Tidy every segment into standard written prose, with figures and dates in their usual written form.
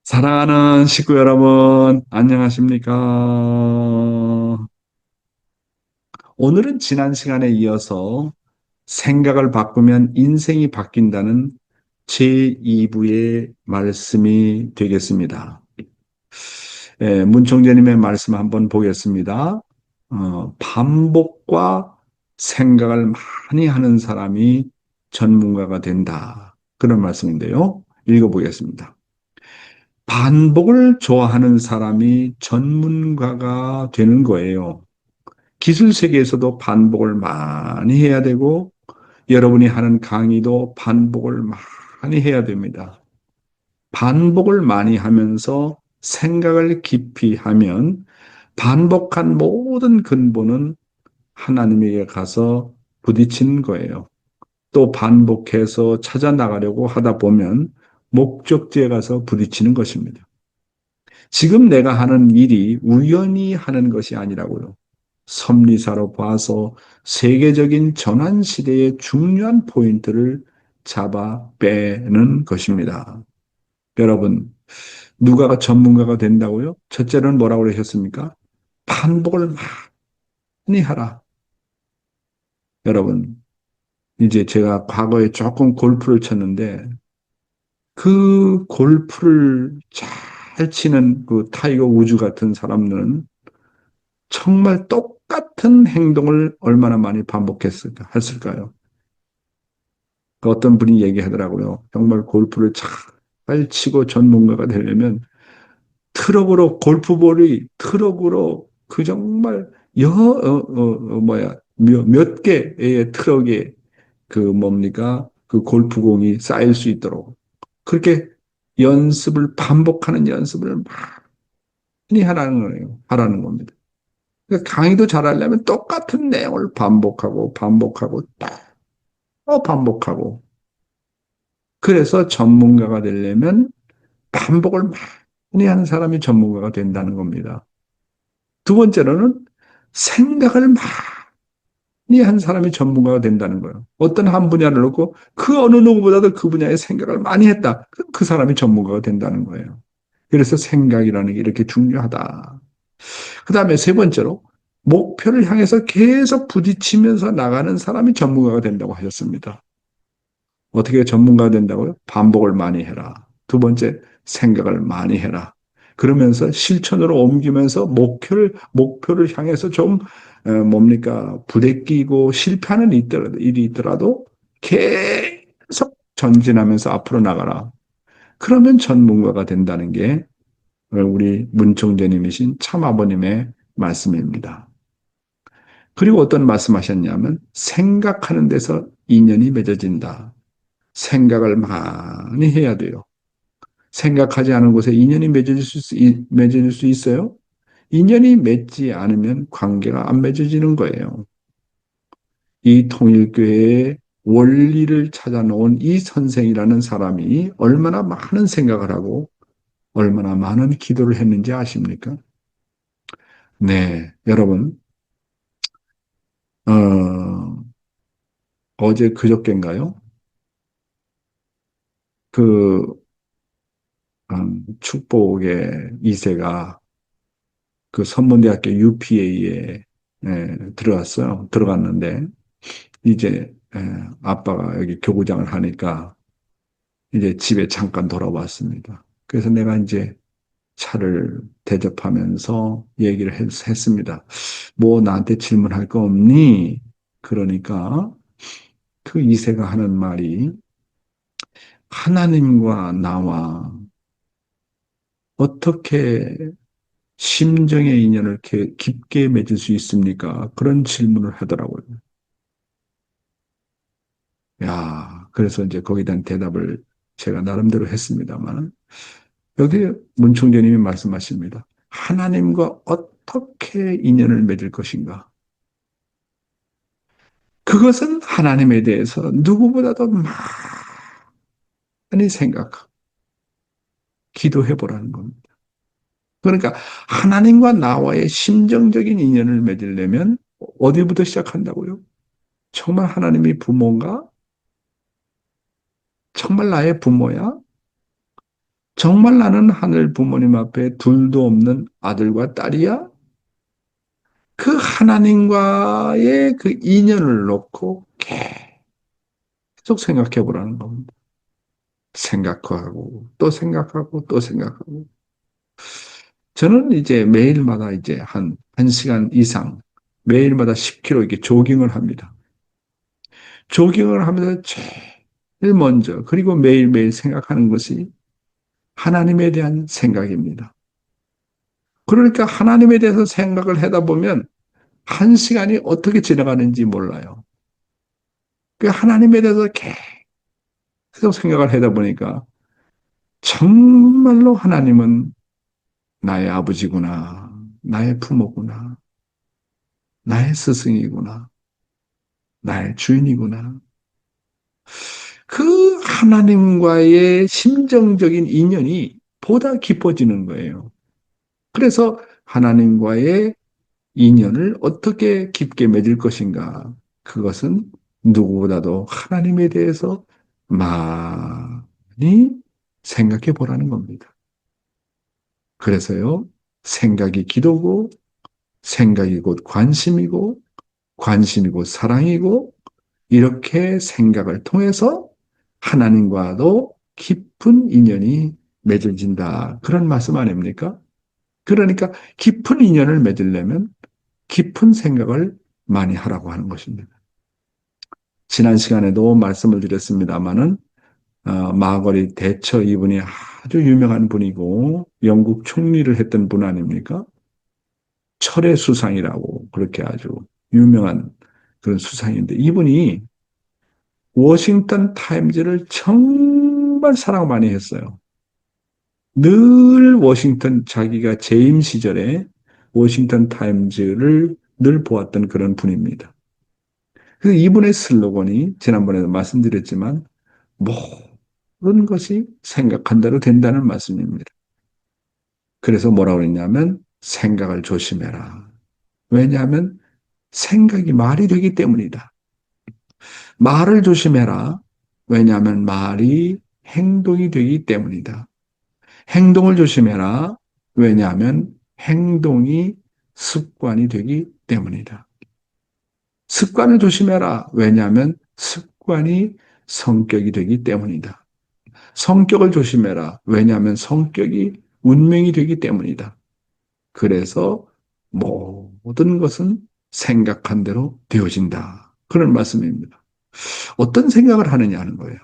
사랑하는 식구 여러분, 안녕하십니까? 오늘은 지난 시간에 이어서 생각을 바꾸면 인생이 바뀐다는 제2부의 말씀이 되겠습니다. 문총재님의 말씀 한번 보겠습니다. 반복과 생각을 많이 하는 사람이 전문가가 된다. 그런 말씀인데요. 읽어보겠습니다. 반복을 좋아하는 사람이 전문가가 되는 거예요. 기술 세계에서도 반복을 많이 해야 되고, 여러분이 하는 강의도 반복을 많이 해야 됩니다. 반복을 많이 하면서 생각을 깊이 하면 반복한 모든 근본은 하나님에게 가서 부딪히는 거예요. 또 반복해서 찾아 나가려고 하다 보면 목적지에 가서 부딪히는 것입니다. 지금 내가 하는 일이 우연히 하는 것이 아니라고요. 섭리사로 봐서 세계적인 전환 시대의 중요한 포인트를 잡아 빼는 것입니다. 여러분, 누가 전문가가 된다고요? 첫째는 뭐라고 그러셨습니까? 반복을 많이 하라. 여러분, 이제 제가 과거에 조금 골프를 쳤는데 그 골프를 잘 치는 그 타이거 우즈 같은 사람들은 정말 똑같은 행동을 얼마나 많이 했을까요? 그 어떤 분이 얘기하더라고요. 정말 골프를 잘 치고 전문가가 되려면 트럭으로 그 정말 몇 개의 트럭에 그 뭡니까? 그 골프공이 쌓일 수 있도록 그렇게 반복하는 연습을 많이 하라는 겁니다. 그러니까 강의도 잘하려면 똑같은 내용을 반복하고 또 반복하고. 그래서 전문가가 되려면 반복을 많이 하는 사람이 전문가가 된다는 겁니다. 두 번째로는 생각을 많이 한 사람이 전문가가 된다는 거예요. 어떤 한 분야를 놓고 그 어느 누구보다도 그 분야에 생각을 많이 했다. 그럼 그 사람이 전문가가 된다는 거예요. 그래서 생각이라는 게 이렇게 중요하다. 그 다음에 세 번째로 목표를 향해서 계속 부딪히면서 나가는 사람이 전문가가 된다고 하셨습니다. 어떻게 전문가가 된다고요? 반복을 많이 해라. 두 번째, 생각을 많이 해라. 그러면서 실천으로 옮기면서 목표를 향해서 좀, 부대끼고 실패하는 일이 있더라도 계속 전진하면서 앞으로 나가라. 그러면 전문가가 된다는 게 우리 문총재님이신 참아버님의 말씀입니다. 그리고 어떤 말씀하셨냐면 생각하는 데서 인연이 맺어진다. 생각을 많이 해야 돼요. 생각하지 않은 곳에 인연이 맺어질 수 있어요? 인연이 맺지 않으면 관계가 안 맺어지는 거예요. 이 통일교회의 원리를 찾아놓은 이 선생이라는 사람이 얼마나 많은 생각을 하고 얼마나 많은 기도를 했는지 아십니까? 네, 여러분, 어제 그저께인가요? 그 축복의 2세가 그 선문대학교 UPA에 들어갔어요. 들어갔는데 이제 아빠가 여기 교구장을 하니까 이제 집에 잠깐 돌아왔습니다. 그래서 내가 이제 차를 대접하면서 얘기를 했습니다. 뭐 나한테 질문할 거 없니? 그러니까 그 2세가 하는 말이 하나님과 나와 어떻게 심정의 인연을 이렇게 깊게 맺을 수 있습니까? 그런 질문을 하더라고요. 야, 그래서 이제 거기에 대한 대답을 제가 나름대로 했습니다만, 여기 문총재님이 말씀하십니다. 하나님과 어떻게 인연을 맺을 것인가? 그것은 하나님에 대해서 누구보다도 많이 생각하고 기도해 보라는 겁니다. 그러니까 하나님과 나와의 심정적인 인연을 맺으려면 어디부터 시작한다고요? 정말 하나님이 부모인가? 정말 나의 부모야? 정말 나는 하늘 부모님 앞에 둘도 없는 아들과 딸이야? 그 하나님과의 그 인연을 놓고 계속 생각해 보라는 겁니다. 생각하고 또 생각하고 또 생각하고. 저는 이제 매일마다 이제 한 시간 이상 매일마다 10km 이렇게 조깅을 합니다. 조깅을 하면서 제일 먼저 그리고 매일매일 생각하는 것이 하나님에 대한 생각입니다. 그러니까 하나님에 대해서 생각을 하다 보면 한 시간이 어떻게 지나가는지 몰라요. 그 하나님에 대해서 계속 생각을 하다 보니까 정말로 하나님은 나의 아버지구나, 나의 부모구나, 나의 스승이구나, 나의 주인이구나. 그 하나님과의 심정적인 인연이 보다 깊어지는 거예요. 그래서 하나님과의 인연을 어떻게 깊게 맺을 것인가? 그것은 누구보다도 하나님에 대해서 많이 생각해 보라는 겁니다. 그래서요, 생각이 기도고, 생각이 곧 관심이고, 관심이 곧 사랑이고, 이렇게 생각을 통해서 하나님과도 깊은 인연이 맺어진다. 그런 말씀 아닙니까? 그러니까 깊은 인연을 맺으려면 깊은 생각을 많이 하라고 하는 것입니다. 지난 시간에도 말씀을 드렸습니다마는 마거릿 대처 이분이 아주 유명한 분이고 영국 총리를 했던 분 아닙니까? 철의 수상이라고 그렇게 아주 유명한 그런 수상인데 이분이 워싱턴 타임즈를 정말 사랑 많이 했어요. 늘 워싱턴 자기가 재임 시절에 워싱턴 타임즈를 늘 보았던 그런 분입니다. 그래서 이분의 슬로건이 지난번에도 말씀드렸지만 모든 것이 생각한 대로 된다는 말씀입니다. 그래서 뭐라고 그랬냐면 생각을 조심해라. 왜냐하면 생각이 말이 되기 때문이다. 말을 조심해라. 왜냐하면 말이 행동이 되기 때문이다. 행동을 조심해라. 왜냐하면 행동이 습관이 되기 때문이다. 습관을 조심해라. 왜냐하면 습관이 성격이 되기 때문이다. 성격을 조심해라. 왜냐하면 성격이 운명이 되기 때문이다. 그래서 모든 것은 생각한 대로 되어진다. 그런 말씀입니다. 어떤 생각을 하느냐 하는 거예요.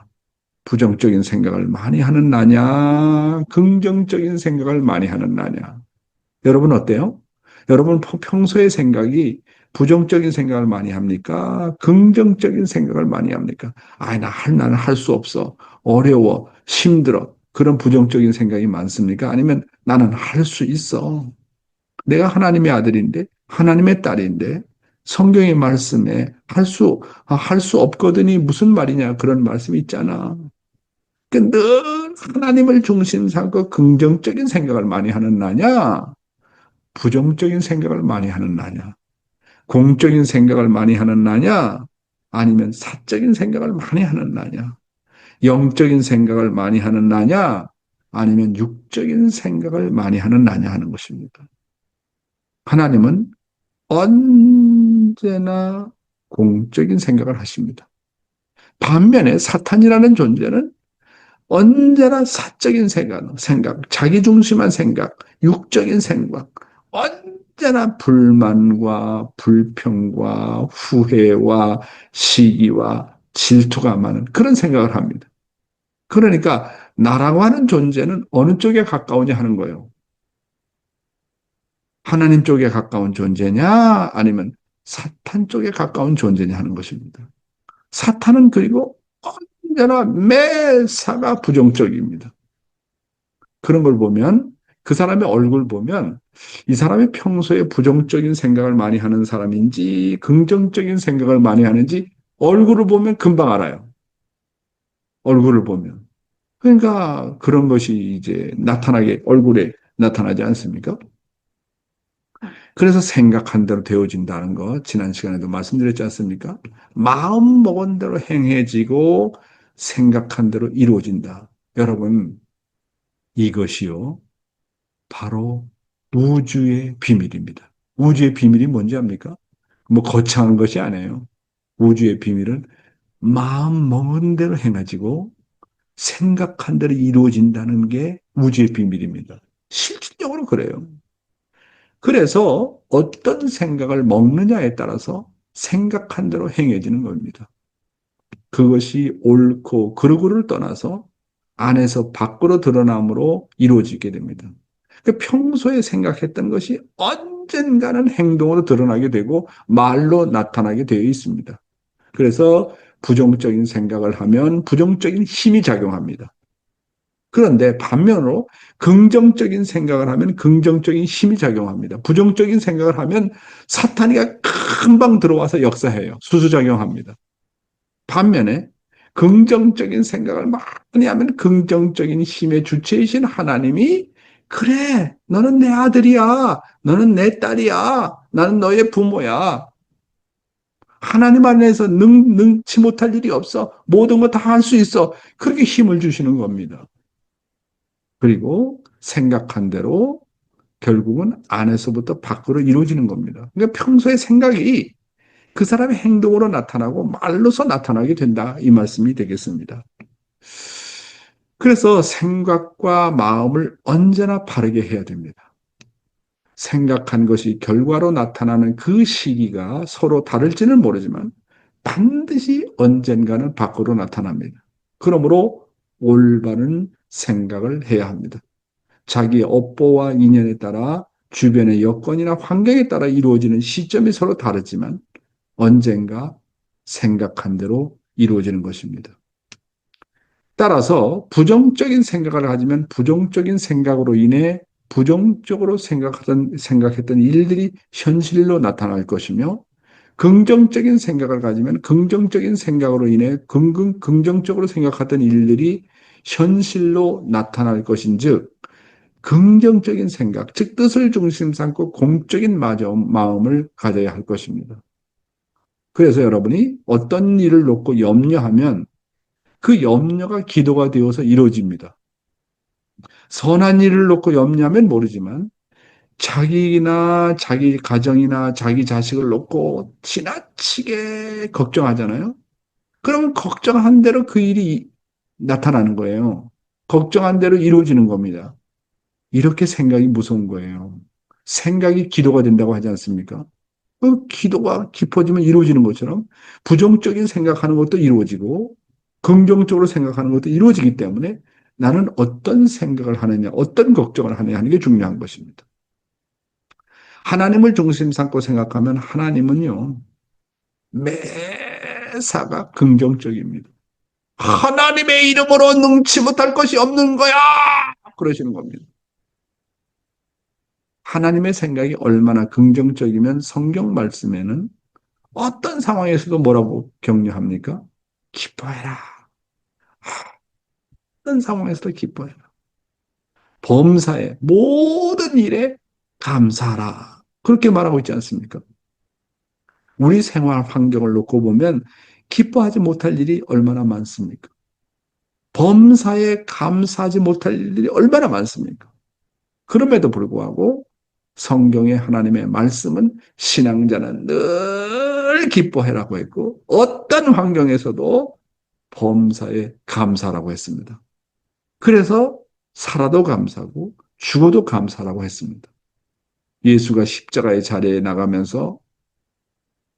부정적인 생각을 많이 하는 나냐, 긍정적인 생각을 많이 하는 나냐. 여러분 어때요? 여러분 평소에 생각이 부정적인 생각을 많이 합니까? 긍정적인 생각을 많이 합니까? 나는 할 수 없어. 어려워. 힘들어. 그런 부정적인 생각이 많습니까? 아니면 나는 할 수 있어. 내가 하나님의 아들인데, 하나님의 딸인데, 성경의 말씀에 할 수 없거든이 무슨 말이냐. 그런 말씀이 있잖아. 늘 하나님을 중심 삼고 긍정적인 생각을 많이 하는 나냐? 부정적인 생각을 많이 하는 나냐? 공적인 생각을 많이 하는 나냐? 아니면 사적인 생각을 많이 하는 나냐? 영적인 생각을 많이 하는 나냐? 아니면 육적인 생각을 많이 하는 나냐 하는 것입니다. 하나님은 언제나 공적인 생각을 하십니다. 반면에 사탄이라는 존재는 언제나 사적인 생각, 자기중심한 생각, 육적인 생각, 언제나 불만과 불평과 후회와 시기와 질투가 많은 그런 생각을 합니다. 그러니까 나라고 하는 존재는 어느 쪽에 가까우냐 하는 거예요. 하나님 쪽에 가까운 존재냐 아니면 사탄 쪽에 가까운 존재냐 하는 것입니다. 사탄은 그리고 언제나 매사가 부정적입니다. 그런 걸 보면 그 사람의 얼굴 보면 이 사람이 평소에 부정적인 생각을 많이 하는 사람인지 긍정적인 생각을 많이 하는지 얼굴을 보면 금방 알아요. 얼굴을 보면. 그러니까 그런 것이 이제 얼굴에 나타나지 않습니까? 그래서 생각한 대로 되어진다는 거 지난 시간에도 말씀드렸지 않습니까? 마음 먹은 대로 행해지고 생각한 대로 이루어진다. 여러분, 이것이요, 바로 우주의 비밀입니다. 우주의 비밀이 뭔지 압니까? 뭐 거창한 것이 아니에요. 우주의 비밀은 마음 먹은 대로 행해지고 생각한 대로 이루어진다는 게 우주의 비밀입니다. 실질적으로 그래요. 그래서 어떤 생각을 먹느냐에 따라서 생각한 대로 행해지는 겁니다. 그것이 옳고 그르고를 떠나서 안에서 밖으로 드러남으로 이루어지게 됩니다. 평소에 생각했던 것이 언젠가는 행동으로 드러나게 되고 말로 나타나게 되어 있습니다. 그래서 부정적인 생각을 하면 부정적인 힘이 작용합니다. 그런데 반면으로 긍정적인 생각을 하면 긍정적인 힘이 작용합니다. 부정적인 생각을 하면 사탄이가 금방 들어와서 역사해요. 수수작용합니다. 반면에 긍정적인 생각을 많이 하면 긍정적인 힘의 주체이신 하나님이 그래, 너는 내 아들이야. 너는 내 딸이야. 나는 너의 부모야. 하나님 안에서 능치 못할 일이 없어. 모든 거 다 할 수 있어. 그렇게 힘을 주시는 겁니다. 그리고 생각한 대로 결국은 안에서부터 밖으로 이루어지는 겁니다. 그러니까 평소에 생각이 그 사람의 행동으로 나타나고 말로서 나타나게 된다. 이 말씀이 되겠습니다. 그래서 생각과 마음을 언제나 바르게 해야 됩니다. 생각한 것이 결과로 나타나는 그 시기가 서로 다를지는 모르지만 반드시 언젠가는 밖으로 나타납니다. 그러므로 올바른 생각을 해야 합니다. 자기 업보와 인연에 따라 주변의 여건이나 환경에 따라 이루어지는 시점이 서로 다르지만 언젠가 생각한 대로 이루어지는 것입니다. 따라서 부정적인 생각을 가지면 부정적인 생각으로 인해 부정적으로 생각했던 일들이 현실로 나타날 것이며 긍정적인 생각을 가지면 긍정적인 생각으로 인해 긍정적으로 생각했던 일들이 현실로 나타날 것인즉 긍정적인 생각, 즉 뜻을 중심 삼고 공적인 마음을 가져야 할 것입니다. 그래서 여러분이 어떤 일을 놓고 염려하면 그 염려가 기도가 되어서 이루어집니다. 선한 일을 놓고 염려하면 모르지만 자기나 자기 가정이나 자기 자식을 놓고 지나치게 걱정하잖아요. 그러면 걱정한 대로 그 일이 나타나는 거예요. 걱정한 대로 이루어지는 겁니다. 이렇게 생각이 무서운 거예요. 생각이 기도가 된다고 하지 않습니까? 그 기도가 깊어지면 이루어지는 것처럼 부정적인 생각하는 것도 이루어지고 긍정적으로 생각하는 것도 이루어지기 때문에 나는 어떤 생각을 하느냐, 어떤 걱정을 하느냐 하는 게 중요한 것입니다. 하나님을 중심 삼고 생각하면 하나님은요, 매사가 긍정적입니다. 하나님의 이름으로 능치 못할 것이 없는 거야! 그러시는 겁니다. 하나님의 생각이 얼마나 긍정적이면 성경 말씀에는 어떤 상황에서도 뭐라고 격려합니까? 기뻐해라. 어떤 상황에서도 기뻐해라. 범사에 모든 일에 감사하라. 그렇게 말하고 있지 않습니까? 우리 생활 환경을 놓고 보면 기뻐하지 못할 일이 얼마나 많습니까? 범사에 감사하지 못할 일이 얼마나 많습니까? 그럼에도 불구하고 성경의 하나님의 말씀은 신앙자는 늘 기뻐해라고 했고 어떤 환경에서도 범사에 감사라고 했습니다. 그래서 살아도 감사하고 죽어도 감사라고 했습니다. 예수가 십자가의 자리에 나가면서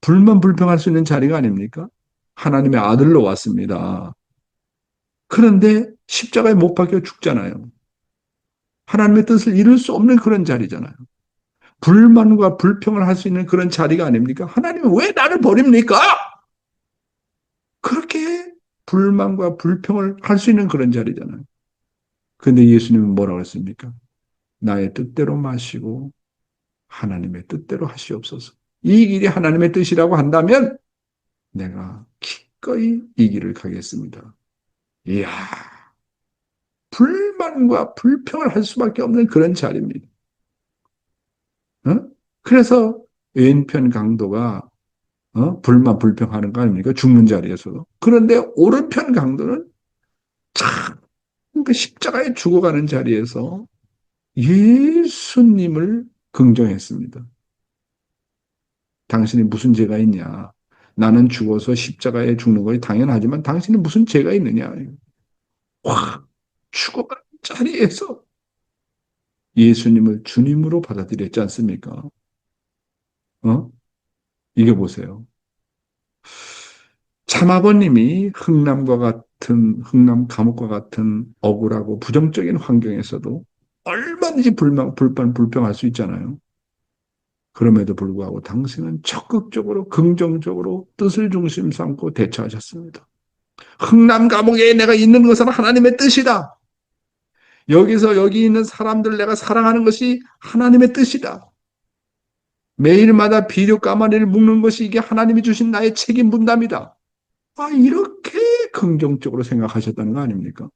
불만불평할 수 있는 자리가 아닙니까? 하나님의 아들로 왔습니다. 그런데 십자가에 못 박혀 죽잖아요. 하나님의 뜻을 이룰 수 없는 그런 자리잖아요. 불만과 불평을 할 수 있는 그런 자리가 아닙니까? 하나님은 왜 나를 버립니까? 그렇게 불만과 불평을 할 수 있는 그런 자리잖아요. 근데 예수님은 뭐라고 했습니까? 나의 뜻대로 마시고 하나님의 뜻대로 하시옵소서. 이 길이 하나님의 뜻이라고 한다면 내가 기꺼이 이 길을 가겠습니다. 이야, 불만과 불평을 할 수밖에 없는 그런 자리입니다. 어? 그래서 왼편 강도가 불만 불평하는 거 아닙니까? 죽는 자리에서도. 그런데 오른편 강도는 참 그 십자가에 죽어가는 자리에서 예수님을 긍정했습니다. 당신이 무슨 죄가 있냐? 나는 죽어서 십자가에 죽는 것이 당연하지만 당신이 무슨 죄가 있느냐? 확 죽어가는 자리에서 예수님을 주님으로 받아들였지 않습니까? 어? 이게 보세요. 참아버님이 흥남 감옥과 같은 억울하고 부정적인 환경에서도 얼마든지 불평할 수 있잖아요. 그럼에도 불구하고 당신은 적극적으로 긍정적으로 뜻을 중심 삼고 대처하셨습니다. 흥남 감옥에 내가 있는 것은 하나님의 뜻이다. 여기서 여기 있는 사람들 내가 사랑하는 것이 하나님의 뜻이다. 매일마다 비료 까마리를 묶는 것이 이게 하나님이 주신 나의 책임 분담이다. 아, 이렇게 긍정적으로 생각하셨다는 거 아닙니까?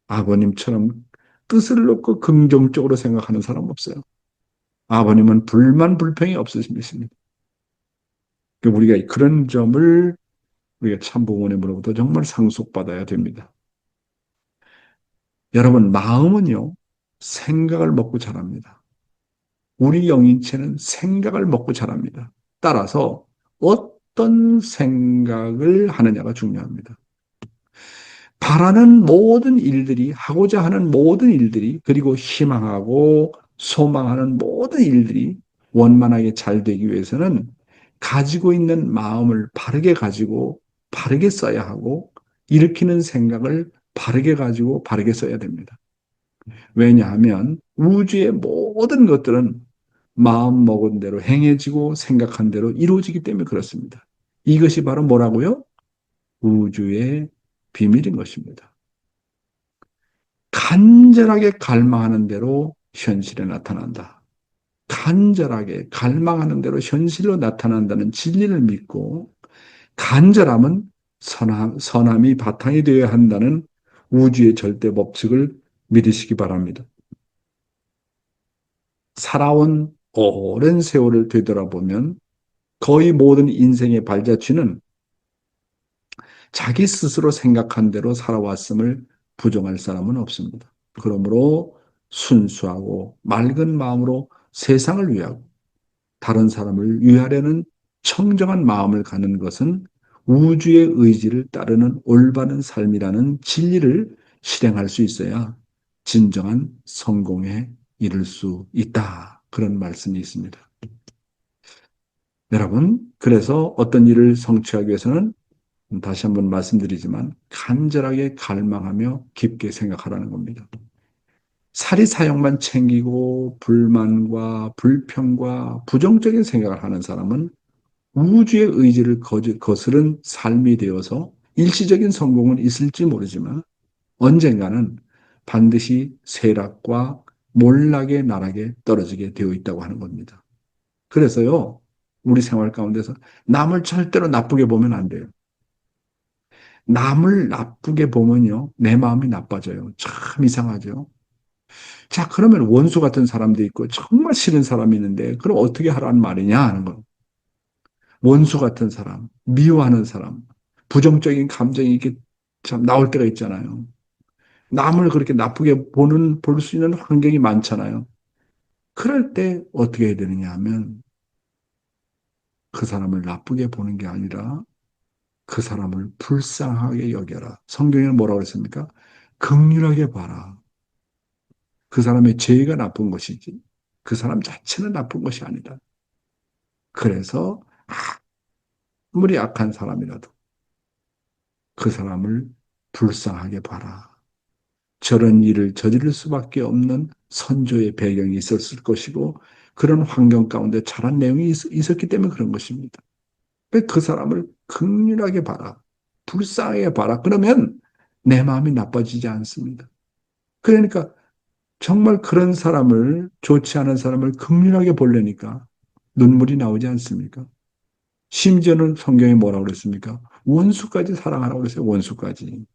아버님처럼 뜻을 놓고 긍정적으로 생각하는 사람 없어요. 아버님은 불만 불평이 없으십니다. 우리가 그런 점을 우리가 참부모님으로부터 정말 상속받아야 됩니다. 여러분, 마음은요, 생각을 먹고 자랍니다. 우리 영인체는 생각을 먹고 자랍니다. 따라서 어떤 생각을 하느냐가 중요합니다. 바라는 모든 일들이, 하고자 하는 모든 일들이, 그리고 희망하고 소망하는 모든 일들이 원만하게 잘 되기 위해서는 가지고 있는 마음을 바르게 가지고 바르게 써야 하고 일으키는 생각을 바르게 가지고 바르게 써야 됩니다. 왜냐하면 우주의 모든 것들은 마음 먹은 대로 행해지고 생각한 대로 이루어지기 때문에 그렇습니다. 이것이 바로 뭐라고요? 우주의 비밀인 것입니다. 간절하게 갈망하는 대로 현실에 나타난다. 간절하게 갈망하는 대로 현실로 나타난다는 진리를 믿고 간절함은 선함이 바탕이 되어야 한다는 우주의 절대 법칙을 믿으시기 바랍니다. 살아온 오랜 세월을 되돌아보면 거의 모든 인생의 발자취는 자기 스스로 생각한 대로 살아왔음을 부정할 사람은 없습니다. 그러므로 순수하고 맑은 마음으로 세상을 위하고 다른 사람을 위하려는 청정한 마음을 갖는 것은 우주의 의지를 따르는 올바른 삶이라는 진리를 실행할 수 있어야 진정한 성공에 이를 수 있다. 그런 말씀이 있습니다. 여러분, 그래서 어떤 일을 성취하기 위해서는 다시 한번 말씀드리지만 간절하게 갈망하며 깊게 생각하라는 겁니다. 사리사욕만 챙기고 불만과 불평과 부정적인 생각을 하는 사람은 우주의 의지를 거스른 삶이 되어서 일시적인 성공은 있을지 모르지만 언젠가는 반드시 쇠락과 몰락의 나락에 떨어지게 되어 있다고 하는 겁니다. 그래서요, 우리 생활 가운데서 남을 절대로 나쁘게 보면 안 돼요. 남을 나쁘게 보면요, 내 마음이 나빠져요. 참 이상하죠. 자, 그러면 원수 같은 사람도 있고 정말 싫은 사람이 있는데 그럼 어떻게 하라는 말이냐 하는 거. 원수 같은 사람, 미워하는 사람, 부정적인 감정이 이렇게 참 나올 때가 있잖아요. 남을 그렇게 나쁘게 볼 수 있는 환경이 많잖아요. 그럴 때 어떻게 해야 되느냐 하면 그 사람을 나쁘게 보는 게 아니라 그 사람을 불쌍하게 여겨라. 성경에는 뭐라고 했습니까? 긍휼하게 봐라. 그 사람의 죄가 나쁜 것이지 그 사람 자체는 나쁜 것이 아니다. 그래서 아무리 악한 사람이라도 그 사람을 불쌍하게 봐라. 저런 일을 저지를 수밖에 없는 선조의 배경이 있었을 것이고 그런 환경 가운데 자란 내용이 있었기 때문에 그런 것입니다. 그 사람을 긍휼하게 봐라. 불쌍하게 봐라. 그러면 내 마음이 나빠지지 않습니다. 그러니까 정말 그런 사람을, 좋지 않은 사람을 긍휼하게 보려니까 눈물이 나오지 않습니까? 심지어는 성경에 뭐라고 그랬습니까? 원수까지 사랑하라고 그랬어요. 원수까지.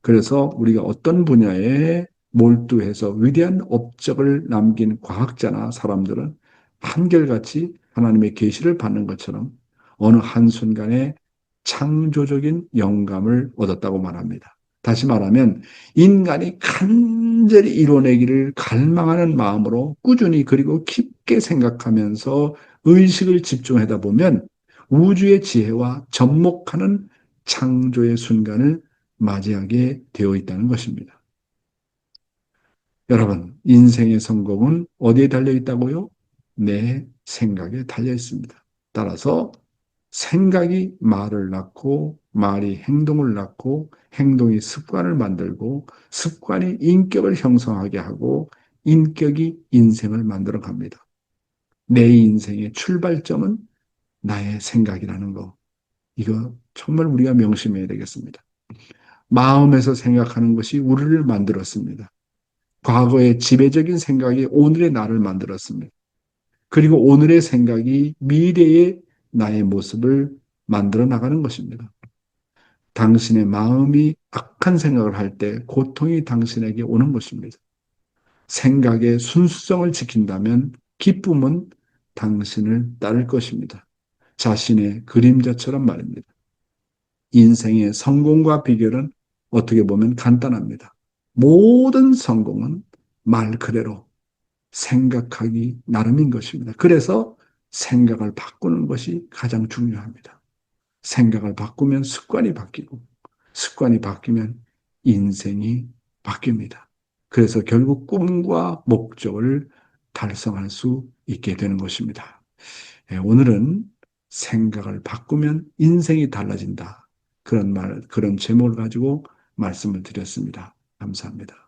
그래서 우리가 어떤 분야에 몰두해서 위대한 업적을 남긴 과학자나 사람들은 한결같이 하나님의 계시를 받는 것처럼 어느 한순간에 창조적인 영감을 얻었다고 말합니다. 다시 말하면 인간이 간절히 이뤄내기를 갈망하는 마음으로 꾸준히 그리고 깊게 생각하면서 의식을 집중하다 보면 우주의 지혜와 접목하는 창조의 순간을 맞이하게 되어 있다는 것입니다. 여러분, 인생의 성공은 어디에 달려 있다고요? 내 생각에 달려 있습니다. 따라서 생각이 말을 낳고 말이 행동을 낳고 행동이 습관을 만들고 습관이 인격을 형성하게 하고 인격이 인생을 만들어 갑니다. 내 인생의 출발점은 나의 생각이라는 거. 이거 정말 우리가 명심해야 되겠습니다. 마음에서 생각하는 것이 우리를 만들었습니다. 과거의 지배적인 생각이 오늘의 나를 만들었습니다. 그리고 오늘의 생각이 미래의 나의 모습을 만들어 나가는 것입니다. 당신의 마음이 악한 생각을 할 때 고통이 당신에게 오는 것입니다. 생각의 순수성을 지킨다면 기쁨은 당신을 따를 것입니다. 자신의 그림자처럼 말입니다. 인생의 성공과 비결은 어떻게 보면 간단합니다. 모든 성공은 말 그대로 생각하기 나름인 것입니다. 그래서 생각을 바꾸는 것이 가장 중요합니다. 생각을 바꾸면 습관이 바뀌고 습관이 바뀌면 인생이 바뀝니다. 그래서 결국 꿈과 목적을 달성할 수 있게 되는 것입니다. 오늘은 생각을 바꾸면 인생이 달라진다. 그런 제목을 가지고 말씀을 드렸습니다. 감사합니다.